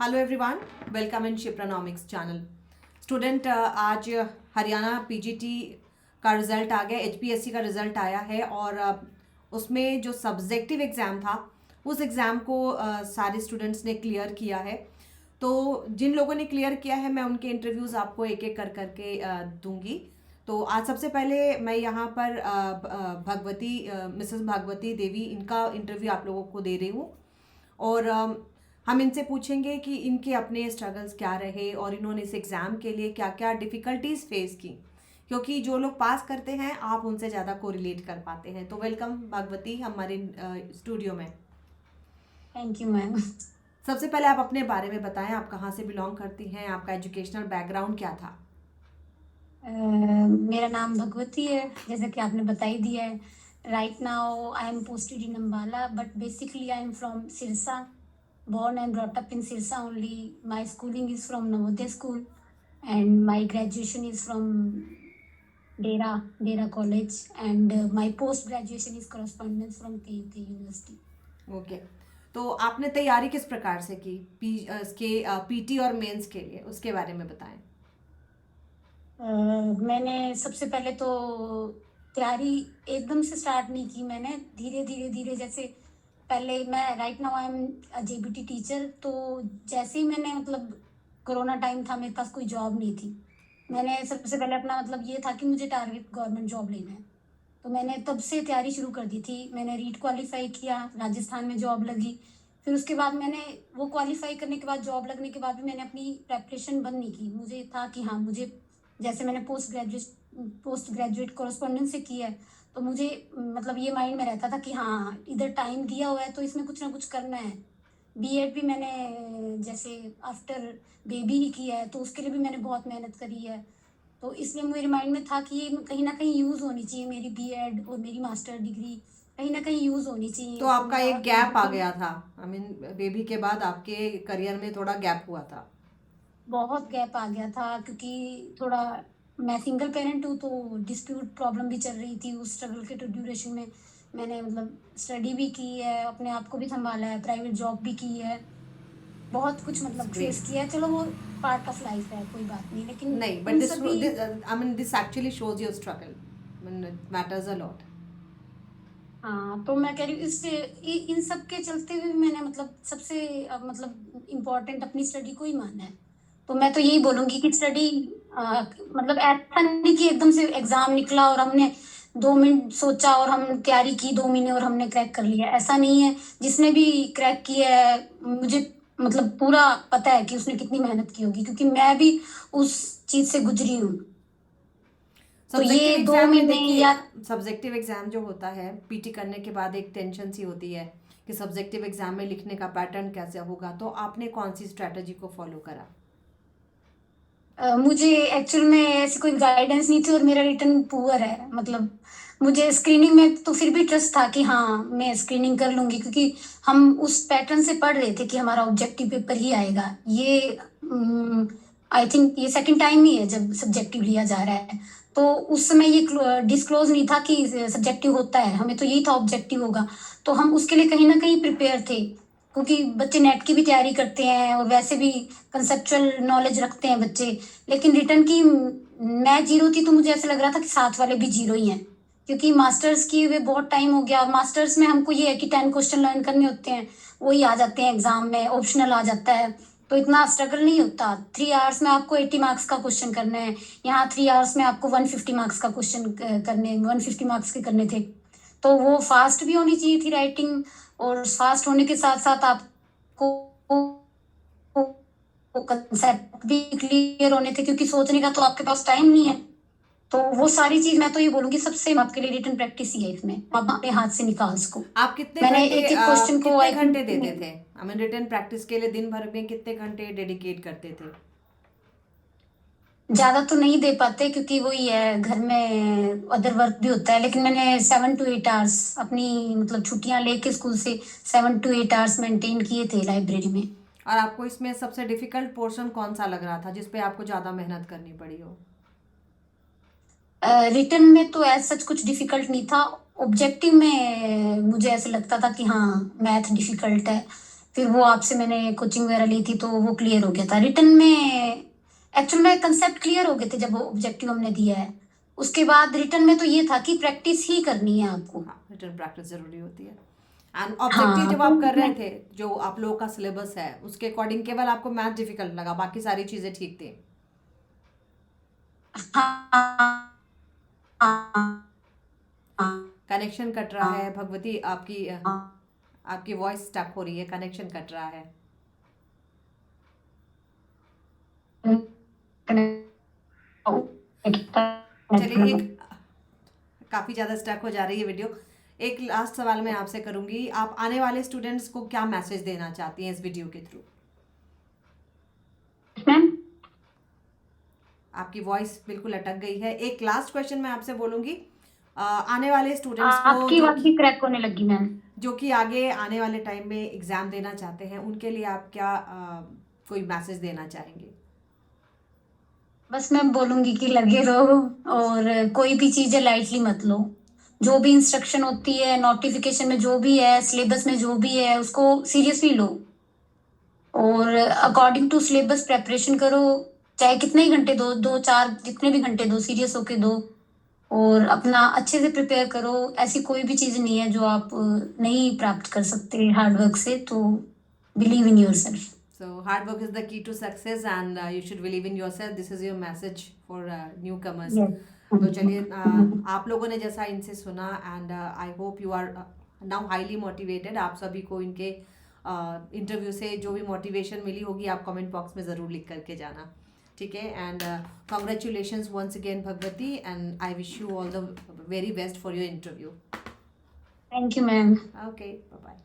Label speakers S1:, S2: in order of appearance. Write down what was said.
S1: Hello everyone, welcome in Shipranomics channel. Student, आज Haryana PGT का result आ गया, एचपीएससी का रिज़ल्ट आया है और उसमें जो सब्जेक्टिव एग्ज़ाम था उस एग्ज़ाम को सारे स्टूडेंट्स ने क्लियर किया है। तो जिन लोगों ने क्लियर किया है मैं उनके इंटरव्यूज़ आपको एक एक कर करके दूंगी। तो आज सबसे पहले मैं यहाँ पर मिसेस भागवती देवी, इनका इंटरव्यू आप लोगों को दे रही हूँ और हम इनसे पूछेंगे कि इनके अपने स्ट्रगल्स क्या रहे और इन्होंने इस एग्ज़ाम के लिए क्या क्या डिफ़िकल्टीज फेस की, क्योंकि जो लोग पास करते हैं आप उनसे ज़्यादा कोरिलेट कर पाते हैं। तो वेलकम भागवती हमारे स्टूडियो में।
S2: Thank you ma'am.
S1: सबसे पहले आप अपने बारे में बताएं, आप कहाँ से बिलोंग करती हैं, आपका एजुकेशनल बैकग्राउंड क्या था?
S2: मेरा नाम भगवती है, जैसा कि आपने बता ही दिया है। Right now I am posted in Ambala, but basically I am from Sirsa, born and brought up in Sirsa only. My schooling is from Navodaya school and my graduation is from Dera College, and my post graduation is correspondence from KUK University.
S1: Okay, तो आपने तैयारी किस प्रकार से की PT और mains के लिए, उसके बारे में बताएं।
S2: मैंने सबसे पहले तो तैयारी एकदम से स्टार्ट नहीं की, मैंने धीरे धीरे जैसे पहले मैं right now I am JBT teacher. तो जैसे ही मैंने मतलब कोरोना टाइम था, मेरे पास कोई जॉब नहीं थी। मैंने सबसे पहले अपना मतलब ये था कि मुझे टारगेट गवर्नमेंट जॉब लेना है, तो मैंने तब से तैयारी शुरू कर दी थी। मैंने रीट क्वालिफाई किया, राजस्थान में जॉब लगी। फिर उसके बाद मैंने वो क्वालिफाई करने के बाद, जॉब लगने के बाद भी मैंने अपनी प्रेपरेशन बंद नहीं की। मुझे था कि हाँ, मुझे जैसे मैंने पोस्ट ग्रेजुएट कॉरेस्पॉन्डेंस से की है, तो मुझे मतलब ये माइंड में रहता था कि हाँ, इधर टाइम दिया हुआ है तो इसमें कुछ ना कुछ करना है। बीएड भी मैंने जैसे आफ्टर बेबी ही किया है, तो उसके लिए भी मैंने बहुत मेहनत करी है। तो इसलिए मेरे माइंड में था कि ये कहीं ना कहीं यूज़ होनी चाहिए, मेरी बीएड और मेरी मास्टर डिग्री कहीं ना कहीं यूज़ होनी चाहिए।
S1: तो आपका एक गैप आ गया था, आई मीन बेबी के बाद आपके करियर में थोड़ा गैप हुआ था।
S2: बहुत गैप आ गया था, क्योंकि थोड़ा मैं सिंगल पेरेंट हूँ, तो डिस्प्यूट प्रॉब्लम भी चल रही थी। उस स्ट्रगल के ड्यूरेशन में मैंने मतलब स्टडी भी की है, अपने आप को भी संभाला है, प्राइवेट जॉब भी की है, बहुत कुछ मतलब फेस
S1: ग्रेट।
S2: किया है। चलो, वो पार्ट ऑफ लाइफ है, कोई बात नहीं, लेकिन
S1: नहीं, बट
S2: इन
S1: दिस
S2: सभी
S1: I mean this actually shows your struggle, it matters a lot.
S2: हाँ, तो मैं कह रही हूँ इन सब के चलते हुए मैंने मतलब सबसे मतलब इम्पोर्टेंट अपनी स्टडी को ही माना है। तो मैं तो यही बोलूंगी कि स्टडी मतलब ऐसा नहीं कि एकदम से एग्जाम निकला और हमने 2 मिनट सोचा और हम तैयारी की 2 महीने और हमने क्रैक कर लिया, ऐसा नहीं है। जिसने भी क्रैक किया है, मुझे मतलब पूरा पता है कि उसने कितनी मेहनत की होगी, क्योंकि मैं भी उस चीज से गुजरी हूँ। तो
S1: सब्जेक्टिव
S2: ये दो
S1: एग्जाम में
S2: महीने
S1: देखिए,
S2: या
S1: सब्जेक्टिव एग्जाम जो होता है पीटी करने के बाद एक टेंशन सी होती है कि सब्जेक्टिव एग्जाम में लिखने का पैटर्न कैसे होगा, तो आपने कौन सी स्ट्रेटजी को फॉलो करा?
S2: मुझे एक्चुअल में ऐसी कोई गाइडेंस नहीं थी और मेरा रिटर्न पुअर है। मतलब मुझे स्क्रीनिंग में तो फिर भी ट्रस्ट था कि हाँ, मैं स्क्रीनिंग कर लूंगी, क्योंकि हम उस पैटर्न से पढ़ रहे थे कि हमारा ऑब्जेक्टिव पेपर ही आएगा। ये आई थिंक ये सेकंड टाइम ही है जब सब्जेक्टिव लिया जा रहा है। तो उस समय ये डिस्क्लोज नहीं था कि सब्जेक्टिव होता है, हमें तो यही था ऑब्जेक्टिव होगा। तो हम उसके लिए कहीं ना कहीं प्रिपेयर थे, क्योंकि बच्चे नेट की भी तैयारी करते हैं और वैसे भी कंसेप्चुअल नॉलेज रखते हैं बच्चे। लेकिन रिटर्न की मैं जीरो थी, तो मुझे ऐसा लग रहा था कि साथ वाले भी जीरो ही हैं, क्योंकि मास्टर्स की हुए बहुत टाइम हो गया। और मास्टर्स में हमको ये है कि 10 क्वेश्चन लर्न करने होते हैं, वही आ जाते हैं एग्जाम में, ऑप्शनल आ जाता है, तो इतना स्ट्रगल नहीं होता। 3 आवर्स में आपको 80 मार्क्स का क्वेश्चन करना है, यहाँ 3 आवर्स में आपको 150 मार्क्स का क्वेश्चन करने, 150 मार्क्स के करने थे। तो वो फास्ट भी होनी चाहिए थी राइटिंग, और फास्ट होने के साथ साथ आपको कंसेप्ट भी क्लियर होने थे, क्योंकि सोचने का तो आपके पास टाइम नहीं है। तो वो सारी चीज मैं तो ये बोलूंगी, सबसे आपके लिए रिटर्न प्रैक्टिस ही है, इसमें आप अपने हाथ से निकाल सको।
S1: आप कितने
S2: मैंने
S1: घंटे
S2: एक एक क्वेश्चन को
S1: कितने
S2: आई
S1: घंटे
S2: थिंक
S1: देते थे, आई मीन रिटन प्रैक्टिस के लिए दिन भर में कितने घंटे डेडिकेट करते थे?
S2: ज्यादा तो नहीं दे पाते, क्योंकि वही है, घर में अदर वर्क भी होता है। लेकिन मैंने 7 to 8 आवर्स अपनी मतलब छुट्टियां लेके स्कूल से 7 to 8 आवर्स मेंटेन किए थे लाइब्रेरी में।
S1: और आपको इसमें सबसे डिफिकल्ट पोर्शन कौन सा लग रहा था जिसपे आपको ज़्यादा मेहनत करनी पड़ी हो?
S2: रिटर्न में तो ऐसा सच कुछ डिफिकल्ट नहीं था। ऑब्जेक्टिव में मुझे ऐसे लगता था कि हाँ, मैथ डिफिकल्ट है, फिर वो आपसे मैंने कोचिंग वगैरह ली थी तो वो क्लियर हो गया था। रिटर्न में एक्चुअल में कंसेप्ट क्लियर हो गए थे जब ऑब्जेक्टिव हमने दिया है। उसके बाद रिटर्न में तो ये था कि प्रैक्टिस ही करनी है आपको।
S1: हाँ, रिटर्न प्रैक्टिस ज़रूरी होती है। एंड ऑब्जेक्टिव
S2: हाँ
S1: जब
S2: तो
S1: आप कर रहे
S2: मैं
S1: थे, जो आप लोगों का सिलेबस है उसके अकॉर्डिंग केवल आपको मैथ डिफिकल्ट लगा, बाकी सारी चीज़ें ठीक थी।
S2: हाँ हाँ
S1: कनेक्शन कट रहा है भगवती, आपकी
S2: हाँ
S1: आपकी वॉइस स्टक हो रही है, कनेक्शन कट रहा है। चलिए, एक काफ़ी ज़्यादा स्टक हो जा रही है वीडियो। एक लास्ट सवाल मैं आपसे करूंगी, आप आने वाले स्टूडेंट्स को क्या मैसेज देना चाहती हैं इस वीडियो के थ्रू? आपकी वॉइस बिल्कुल अटक गई है। एक लास्ट क्वेश्चन मैं आपसे बोलूंगी, आने वाले स्टूडेंट्स को
S2: आपकी आवाज भी क्रैक होने लगी मैम।
S1: जो कि आगे आने वाले टाइम में एग्ज़ाम देना चाहते हैं, उनके लिए आप क्या कोई मैसेज देना चाहेंगे?
S2: बस मैं बोलूंगी कि लगे रहो और कोई भी चीजें लाइटली मत लो। जो भी इंस्ट्रक्शन होती है, नोटिफिकेशन में जो भी है, सिलेबस में जो भी है, उसको सीरियसली लो और अकॉर्डिंग टू सिलेबस प्रेपरेशन करो। चाहे कितने ही घंटे दो, 2 4 जितने भी घंटे दो, सीरियस होके दो और अपना अच्छे से प्रिपेयर करो। ऐसी कोई भी चीज नहीं है जो आप नहीं प्राप्त कर सकते हार्डवर्क से। तो believe in your self.
S1: So hard work is the key to success and you should believe in yourself. This is your message for newcomers. तो चलिए, आप लोगों ने जैसा इनसे सुना and I hope you are now highly motivated. आप सभी को इनके इंटरव्यू से जो भी मोटिवेशन मिली होगी आप कमेंट बॉक्स में ज़रूर लिख करके जाना, ठीक है? And congratulations once again Bhagwati, and I wish you all the very best for your interview.
S2: Thank you ma'am.
S1: Okay, bye bye.